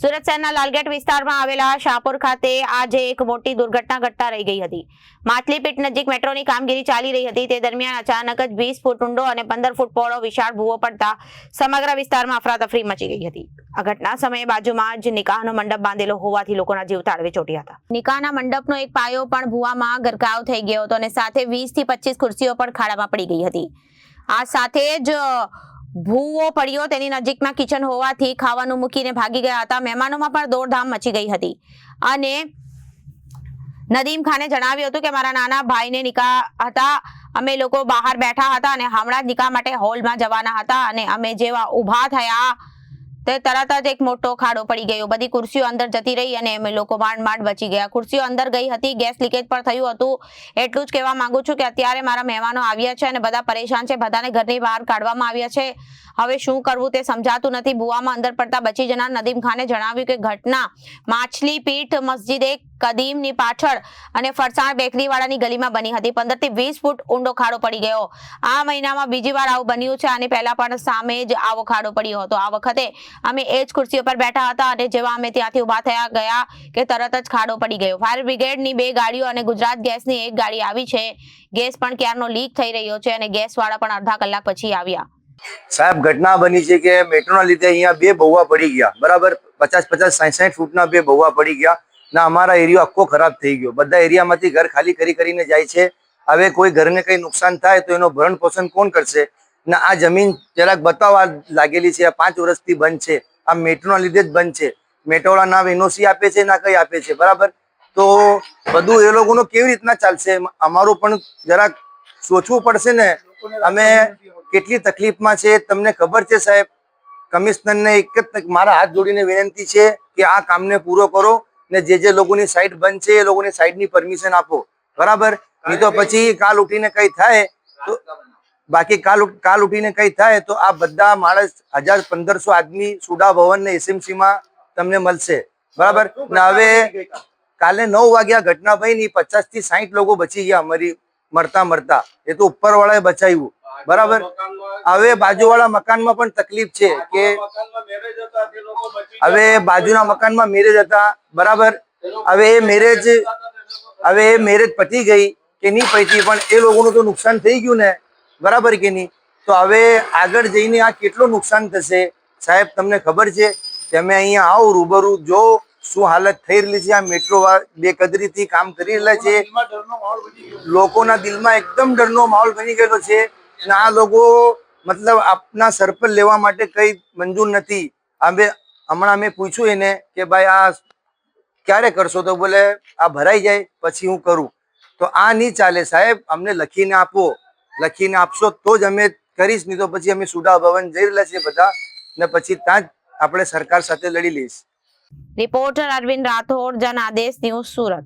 સુરત શહેરના લાલગેટ વિસ્તારમાં આવેલા શાહપુર ખાતે આજે એક મોટી દુર્ઘટના ઘટના રહી ગઈ હતી। માછલીપીટ નજીક મેટ્રોની કામગીરી ચાલી રહી હતી તે દરમિયાન અચાનક જ 20 ફૂટ ઊંડો અને 15 ફૂટ પહોળો વિશાળ ભૂવો પડતા સમગ્ર વિસ્તારમાં અફરાતફરી મચી ગઈ હતી। આ ઘટના સમયે બાજુમાં જ નિકાહનો મંડપ બાંધેલો હોવાથી લોકોના જીવ તાળવે ચોંટ્યા હતા। નિકાહના મંડપનો એક પાયો પણ ભૂવામાં ગરકાવ થઈ ગયો હતો અને સાથે 20 થી 25 ખુરશીઓ પણ ખાડામાં પડી ગઈ હતી। આ સાથે જ ભૂવો પડ્યો તેની નજીકમાં કિચન હોવાથી ખાવાનું મૂકીને ભાગી ગયા હતા। મહેમાનોમાં પણ દોડધામ મચી ગઈ હતી અને નદીમ ખાને જણાવ્યું હતું કે મારા નાના ભાઈને નિકાહ હતા, અમે લોકો બહાર બેઠા હતા અને હમણાં જ નિકાહ માટે હોલમાં જવાના હતા અને અમે જેવા ઊભા થયા તે તરત જ એક મોટો ખાડો પડી ગયો। બધી ખુરશીઓ અંદર જતી રહી અને અમે લોકો માંડ બચી ગયા। ખુરશીઓ અંદર ગઈ હતી, ગેસ લીકેજ પણ થયું હતું। એટલું જ કહેવા માંગુ છું કે અત્યારે મારા મહેમાનો આવ્યા છે અને બધા પરેશાન છે, બધાને ઘરની બહાર કાઢવામાં આવ્યા છે। હવે શું કરવું તે સમજાતું નથી। ભૂવામાં અંદર પડતા બચી જનાર નદીમ ખાને જણાવ્યું કે ઘટના માછલીપીટ મસ્જિદે કદીમની પાછળ અને ફરસાણ બેકરીવાળાની ગલીમાં બની હતી। 15 થી 20 ફૂટ ઊંડો ખાડો પડી ગયો। આ મહિનામાં બીજી વાર આવું બન્યું છે। આની પહેલા પણ સામે જ આવો ખાડો પડ્યો હતો। આ વખતે અમે એ જ ખુરશીઓ પર બેઠા હતા અને જેવા અમે ત્યાંથી ઊભા થયા ગયા કે તરત જ ખાડો પડી ગયો। ફાયર બ્રિગેડની 2 ગાડીઓ અને ગુજરાત ગેસની 1 ગાડી આવી છે। ગેસ પણ ક્યારનો લીક થઈ રહ્યો છે અને ગેસવાળા પણ અડધા કલાક પછી આવ્યા। સાહેબ, ઘટના બની છે કે મેટ્રોના લીધે અહીંયા 2 ભૌવા પડી ગયા, બરાબર 50-50 60-60 ફૂટના 2 ભૌવા પડી ગયા ને અમારા એરિયો આખો ખરાબ થઈ ગયો। બધા એરિયામાંથી ઘર ખાલી કરીને જાય છે। હવે કોઈ ઘરને કંઈ નુકસાન થાય તો એનો ભરણ પોષણ કોણ કરશે? ને આ જમીન જરાક બતાવવા લાગેલી છે, 5 વર્ષથી બંધ છે। આ મેટ્રોના લીધે જ બંધ છે। મેટ્રોવાળા ના એનઓસી આપે છે ના કંઈ આપે છે, બરાબર। તો બધું એ લોકોનું કેવી રીતના ચાલશે? અમારું પણ જરાક સોચવું પડશે ને। અમે કેટલી તકલીફમાં છે તમને ખબર છે સાહેબ। કમિશનરને એક જ મારા હાથ જોડીને વિનંતી છે કે આ કામને પૂરો કરો ને જે લોકોની સાઈડ બંધ છે એ લોકોની સાઈડની પરમિશન આપો, બરાબર। નહીં તો પછી કાલ ઉઠીને કંઈ થાય તો બાકી કાલ ઉઠીને કંઈ થાય તો આ બધા માણસ 1000-1500 આદમી સુડા ભવન ને એસએમસી માં તમને મળશે, બરાબર। ને હવે કાલે 9 વાગ્યા ઘટના બની, 50 થી 60 લોકો બચી ગયા મરતા। એ તો ઉપરવાળાએ બચાવ્યું, બરાબર। હવે બાજુવાળા મકાનમાં પણ તકલીફ છે કે હવે બાજુના મકાનમાં મેરેજ હતા, બરાબર। હવે એ મેરેજ પતી ગઈ કે નહીં પતી પણ એ લોકોનું તો નુકસાન થઈ ગયું ને, બરાબર કે નહીં? તો હવે આગળ જઈને આ કેટલું નુકસાન થશે સાહેબ? તમને ખબર છે? તમે અહીંયા આવો, રૂબરૂ જો શું હાલત થઈ રહેલી છે। આ મેટ્રો બેકદરીથી કામ કરી રહેલા છે। લોકોના દિલમાં એકદમ ડરનો માહોલ બની ગયેલો છે ને આ લોકો મતલબ આપના સર પર લેવા માટે કંઈ મંજૂર નથી। હમણાં અમે પૂછ્યું એને કે ભાઈ આ ક્યારે કરશો? તો બોલે આ ભરાઈ જાય પછી હું કરું। તો આ નહીં ચાલે સાહેબ। અમને લખીને આપો, લખીને આપશો તો જ અમે કરીશ, નહીં તો પછી અમે સુડા ભવન જઈ રહેલા છે બધા ને પછી ત્યાં જ આપણે સરકાર સાથે લડી લઈશ। રિપોર્ટર અરવિંદ રાઠોડ, જન આદેશ ન્યૂઝ, સુરત।